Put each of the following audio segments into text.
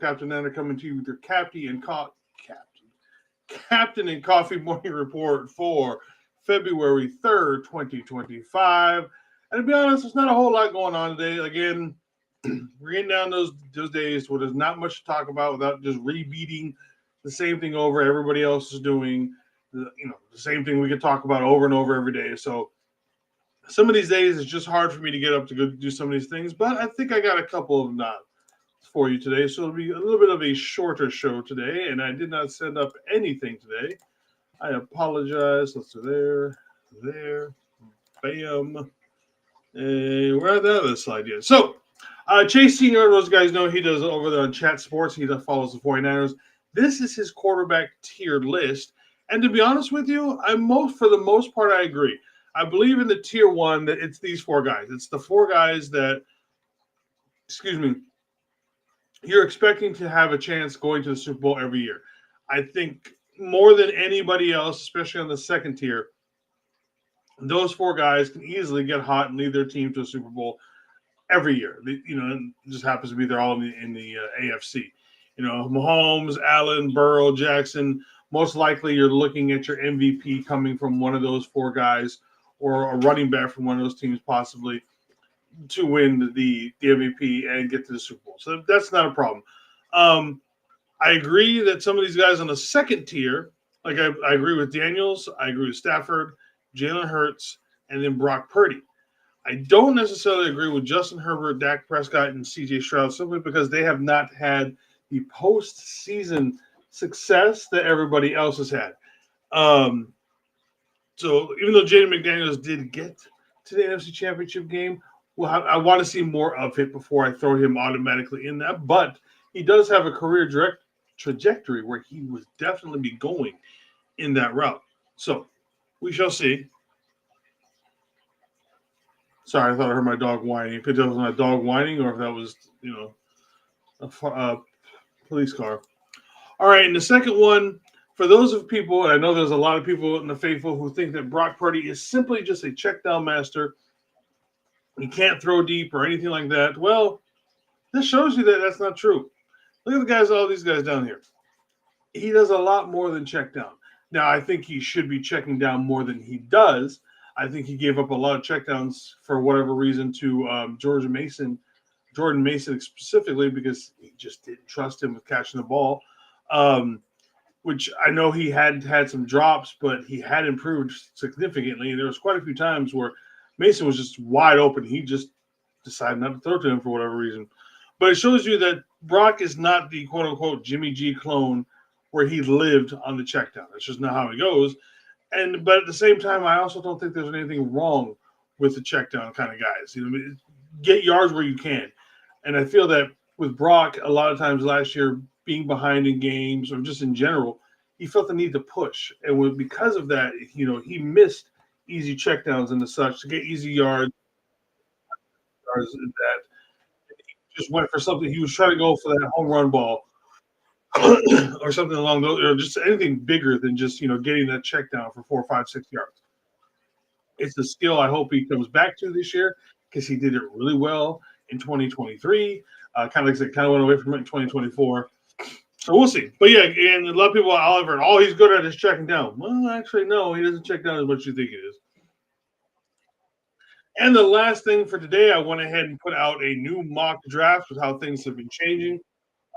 Captain Nana coming to you with your Captain and Coffee Morning Report for February 3rd, 2025. And to be honest, there's not a whole lot going on today. Again, we're getting down those days where there's not much to talk about without just repeating the same thing over everybody else is doing. The same thing we could talk about over and over every day. So some of these days it's just hard for me to get up to go do some of these things, but I think I got a couple of them for you today. So it'll be a little bit of a shorter show today, and I did not send up anything today. I apologize. Let's do there, bam. And we're at the other slide yet. So Chase Senior, those guys know he does over there on Chat Sports. He follows the 49ers. This is his quarterback tier list. And to be honest with you, for the most part, I agree. I believe in the tier one that it's these four guys. It's the four guys that, you're expecting to have a chance going to the Super Bowl every year. I think more than anybody else, especially on the second tier, those four guys can easily get hot and lead their team to a Super Bowl every year. It just happens to be they're all in the AFC. Mahomes, Allen, Burrow, Jackson. Most likely, you're looking at your MVP coming from one of those four guys, or a running back from one of those teams, possibly, to win the MVP and get to the Super Bowl. So that's not a problem. I agree that some of these guys on the second tier, like I agree with Daniels, I agree with Stafford, Jalen Hurts, and then Brock Purdy. I don't necessarily agree with Justin Herbert, Dak Prescott, and C.J. Stroud simply because they have not had the postseason success that everybody else has had. So even though Jaden McDaniels did get to the NFC Championship game, well, I want to see more of it before I throw him automatically in that. But he does have a career trajectory where he would definitely be going in that route. So we shall see. Sorry, I thought I heard my dog whining. I couldn't tell if it was my dog whining or if that was, a police car. All right, and the second one, for those of people, and I know there's a lot of people in the faithful who think that Brock Purdy is simply just a check down master. He can't throw deep or anything like that. Well, this shows you that that's not true. Look at all these guys down here. He does a lot more than check down. Now, I think he should be checking down more than he does. I think he gave up a lot of checkdowns for whatever reason to Jordan Mason specifically, because he just didn't trust him with catching the ball, which I know he had some drops, but he had improved significantly. And there was quite a few times where Mason was just wide open. He just decided not to throw to him for whatever reason. But it shows you that Brock is not the quote-unquote Jimmy G clone where he lived on the checkdown. That's just not how he goes. But at the same time, I also don't think there's anything wrong with the checkdown kind of guys. Get yards where you can. And I feel that with Brock, a lot of times last year, being behind in games or just in general, he felt the need to push. And because of that, he missed easy checkdowns and such to get easy yards. And that he just went for something. He was trying to go for that home run ball or something along those, or just anything bigger than just getting that check down for 4, 5, 6 yards. It's a skill I hope he comes back to this year, because he did it really well in 2023. Kind of went away from it in 2024. So we'll see. But yeah, and a lot of people, Oliver, all he's good at is checking down. Well, actually, no, he doesn't check down as much as you think it is. And the last thing for today, I went ahead and put out a new mock draft with how things have been changing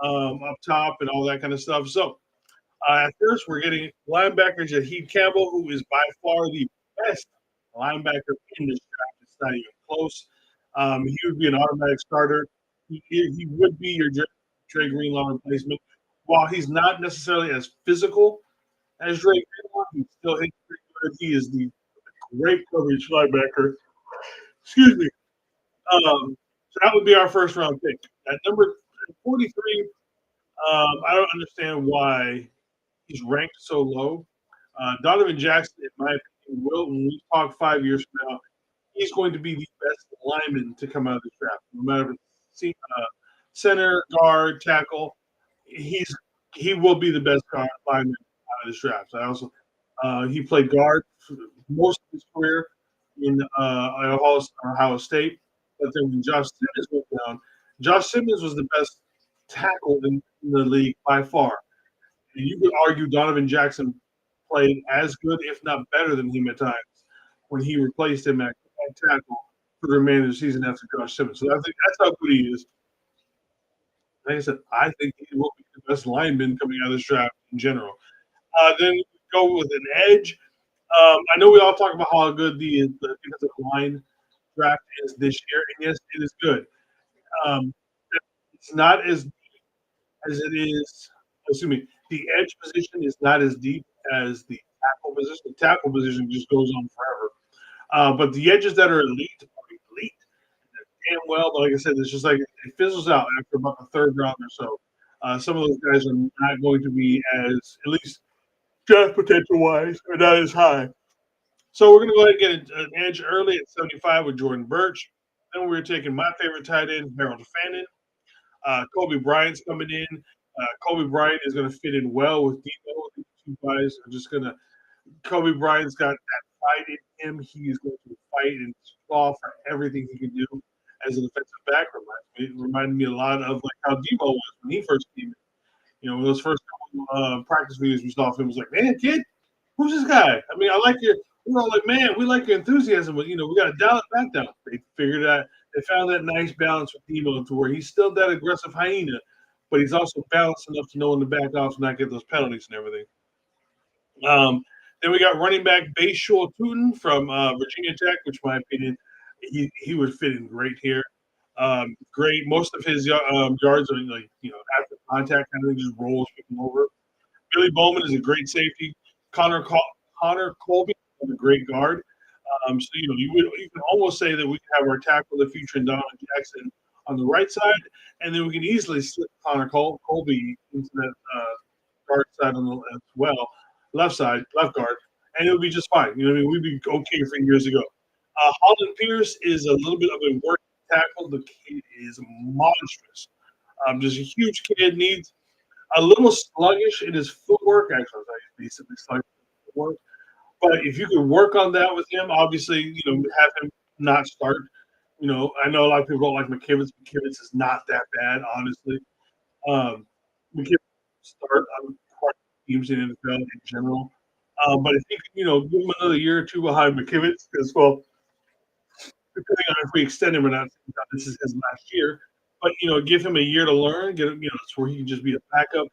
up top and all that kind of stuff. So at first, we're getting linebacker Jaheed Campbell, who is by far the best linebacker in this draft. It's not even close. He would be an automatic starter. He would be your Dre Greenlaw replacement. While he's not necessarily as physical as Dre Greenlaw, he still hits pretty good. He is the great coverage linebacker. Excuse me. So that would be our first round pick. At number 43, I don't understand why he's ranked so low. Donovan Jackson, in my opinion, when we talk 5 years from now, he's going to be the best lineman to come out of this draft. No matter if it's center, guard, tackle, he will be the best lineman out of this draft. He played guard for most of his career in Ohio State. But then when Josh Simmons went down, Josh Simmons was the best tackle in the league by far. And you could argue Donovan Jackson played as good, if not better, than him at times when he replaced him at tackle for the remainder of the season after Josh Simmons. So I think that's how good he is. Like I said, I think he will be the best lineman coming out of this draft in general. Then we go with an edge. I know we all talk about how good the defensive line draft is this year, and yes, it is good. Um, it's not as it is. Excuse me. The edge position is not as deep as the tackle position. The tackle position just goes on forever. But the edges that are elite are elite damn well. But like I said, it's just like it fizzles out after about the third round or so. Some of those guys are not going to be as, at least draft potential wise, are not as high. So we're going to go ahead and get an edge early at 75 with Jordan Birch. Then we're taking my favorite tight end, Harold Fannin. Kobe Bryant's coming in. Kobe Bryant is going to fit in well with Debo. These two guys are just going to. Kobe Bryant's got that fight in him. He is going to fight and claw for everything he can do as a defensive back. Reminded me a lot of like how Debo was when he first came in. You know, those first couple practice videos we saw of him was like, man, kid, who's this guy? I mean, I like your. We're all like, man, we like your enthusiasm, but we got to dial it back down. They figured out they found that nice balance with Debo to where he's still that aggressive hyena, but he's also balanced enough to know when to back off and not get those penalties and everything. Um, then we got running back Bayshore Tootin from Virginia Tech, which, in my opinion, he would fit in great here. Great. Most of his yards are like after contact, kind of just rolls people over. Billy Bowman is a great safety. Connor Colby is a great guard. So you can almost say that we can have our tackle of the future in Donovan Jackson on the right side, and then we can easily slip Colby into that guard side as well, left side, left guard, and it would be just fine. You know what I mean? We'd be okay for years ago. Holland Pierce is a little bit of a work tackle. The kid is monstrous. Just a huge kid, needs a little sluggish in his footwork. Actually, he's decently sluggish in his footwork. But if you could work on that with him, obviously, have him not start. I know a lot of people don't like McKivitz. McKivitz is not that bad, honestly. Um, McKivitz start on quite teams in the NFL in general. But if you could, give him another year or two behind McKivitz, because, well, depending on if we extend him or not, this is his last year. But give him a year to learn. Get him, it's where he can just be a backup.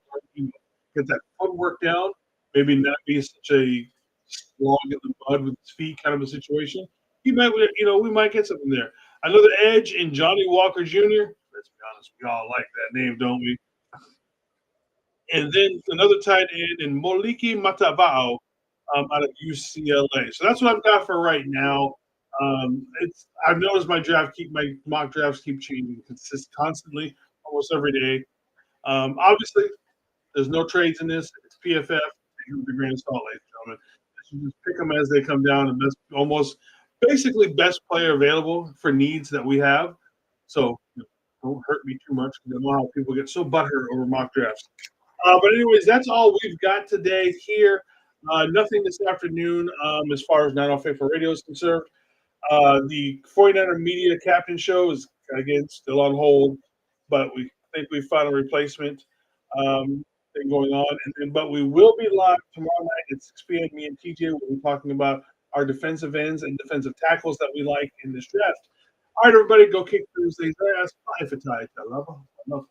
Get that footwork down. Maybe not be such a slog in the mud with his feet kind of a situation. He might, we might get something there. Another edge in Johnny Walker Jr. Let's be honest, we all like that name, don't we? And then another tight end in Moliki Matavao out of UCLA. So that's what I've got for right now. I've noticed my mock drafts keep changing constantly, almost every day. Obviously, there's no trades in this. It's PFF. Take it with a grain of salt, ladies and gentlemen. You just pick them as they come down, and almost basically best player available for needs that we have. So don't hurt me too much because I know how people get so butthurt over mock drafts. But anyways, that's all we've got today here. Nothing this afternoon as far as Not All Faithful Radio is concerned. The 49er Media Captain Show is, again, still on hold, but we think we found a replacement thing going on. But we will be live tomorrow night at 6 p.m. Me and TJ will be talking about our defensive ends and defensive tackles that we like in this draft. All right, everybody, go kick Thursday's ass. Bye for tonight. I love you.